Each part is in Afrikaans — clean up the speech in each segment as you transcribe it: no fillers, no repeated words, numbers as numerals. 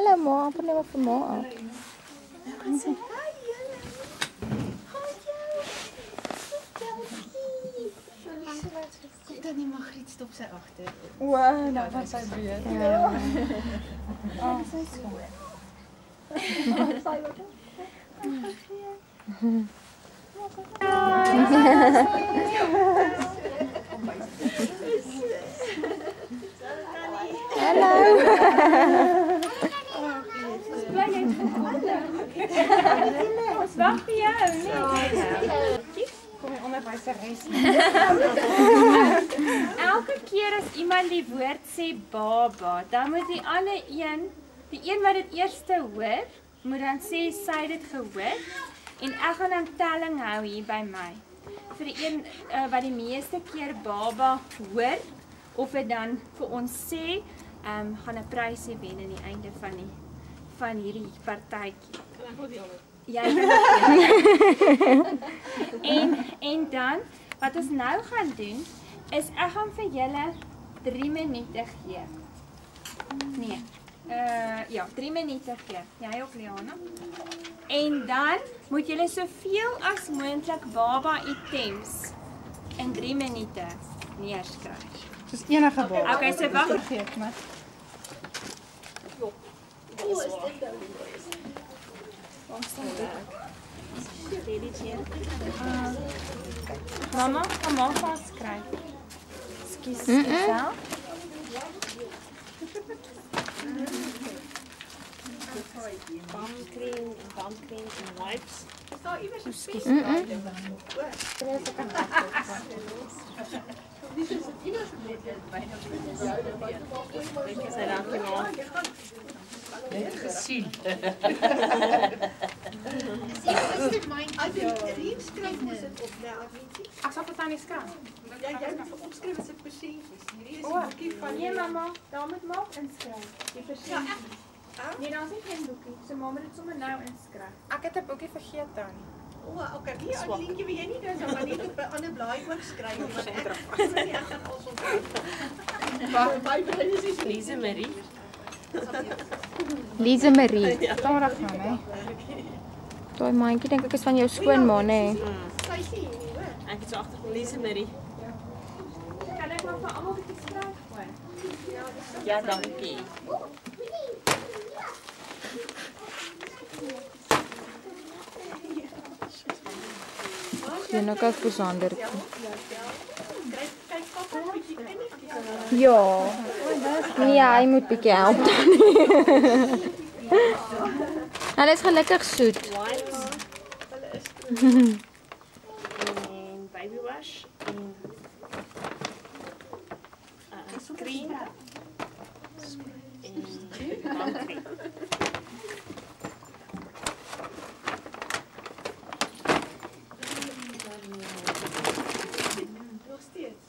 Hallo ma, wat neem vir ma af? Dan die Margriet stop sy agter. O, nou was sy weer. Ja. Sy is skoon. Hallo. Bly jy ons wag vir jou, nee. Kom die onderwyseres. Elke keer as iemand die woord sê baba, dan moet die ander een, die een wat dit eerste hoor, moet dan sê sy het dit gehoor en ek gaan dan telling hou hier by my. Vir die een wat die meeste keer baba hoor of dit dan vir ons sê, gaan 'n prysie wen aan die einde van hierdie partytjie. Ja. en dan wat ons nou gaan doen is ek gaan vir julle 3 minute gee. Nee. Ja, 3 minute gee. Jy ook, Liana. En dan moet julle soveel as moontlik baba items in 3 minute neerskryf. Soos enige baba. Okay, so wag. Vergeet my. Mama, kom maar vaskryf. Skus, Isel. Bamcream en wipes. Is daar iewers 'n spies? Sy dankie maar. Net gesien. As jy die skryf moet dit op nou weet jy. Ek sal vir tannie skryf. Ja, jy moet opskryf as dit persentjies. Hierdie is 'n O, boekie van nee mamma, daar moet maak inskryf. Die persentjie. Nee, daar is nie geen boekie. So mamma moet dit sommer nou inskryf. Ek het 'n boekie vergeet dan. O, okay, die linkjie wil jy nie doen, dan maar net op 'n ander blaai ook skryf want ek gaan ons onthou. My brein is nie Lise Marie. Lise Marie. Stadig gaan, hè. Daai mandjie dink ek is van jou skoonma, nê? Sy sê nie, hoor. Ek het so agterkom Lise Marie. Kan ek maar vir almal 'n bietjie skryf hoor? Ja, dankie. Jy nou kyk vir Sander. Kyk papa 'n bietjie kindertjies. Ja. Nee, hy moet bietjie help dan. Hulle is gelukkig soet. Wipes. En baby wash. En cream. En bamcream. Nog steeds.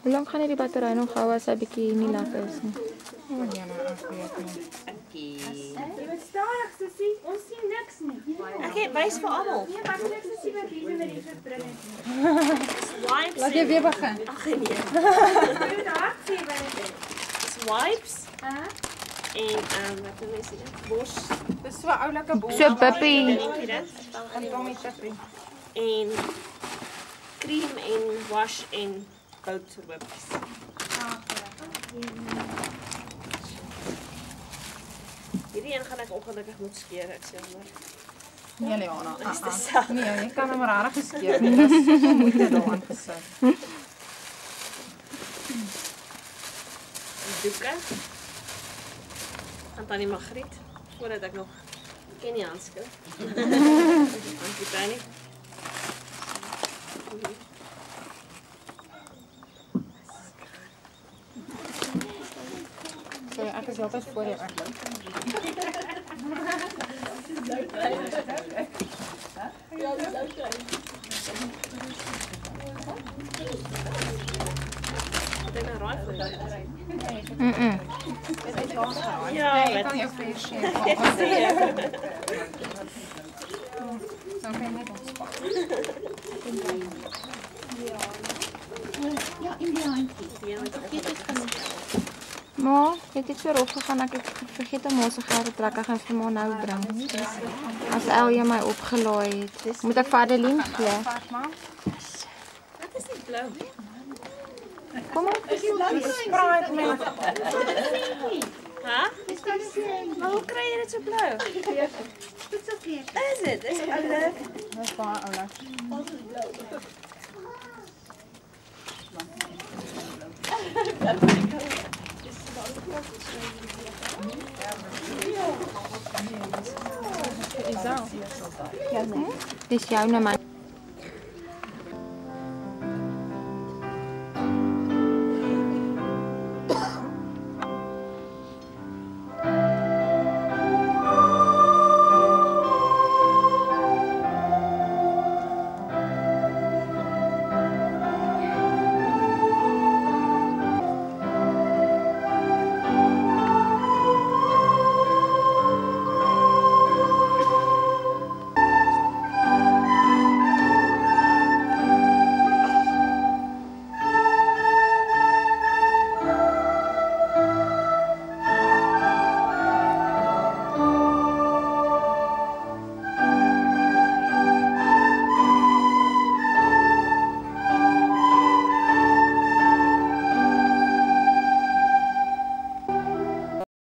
Hoe lank gaan jy die battery nog hou as hy bietjie nie lekker is nie? O, nee, nou, ek weet nie. Dankie. Jy moet stadig sussie, ons sien niks nie. Okay, wys vir almal. Nee, wat niks is hier wat Lise met die verbring het. Wipes. Laat jy weer begin. Ag nee. Jy moet hard sê wat dit is. Dis wipes Hæ? en wat wil jy sê? Bos. Dis so 'n oulike boel. So Bippie. Dankie dit. En Tommy Tippie. En cream en wash en bouterdruppels. Hierdie een gaan ek ongelukkig moet skeer, ek sê maar. Nee, Liana. Dis te sag. Nee, jy kan hom regtig geskeer nie. Dis so moeite daaraan gesit. Doeke. Aan Tannie Margriet, voordat ek nog ken nie handskoen. Dankie Tannie. So ek is altyd voor jou uit. Ja, dis okay. Dit is raai vir jou. Ja, Ja, jy wat kan jou vlees gee. Dan kan jy net ontspan. Ja, in die handjie. Dit is van Ma, jy het iets so rof gegaan, ek het vergeet om ons geld te trek, ek gaan vir ma nou bring. As Elje my opgelaai het. Moet ek vir Adeline gee? Wat is die blou? Kom op. Hæ? Maar hoe kry jy dit so blou? Dit is oké. Is dit? Is dit oulik? Dis baie oulik. Dis joune man.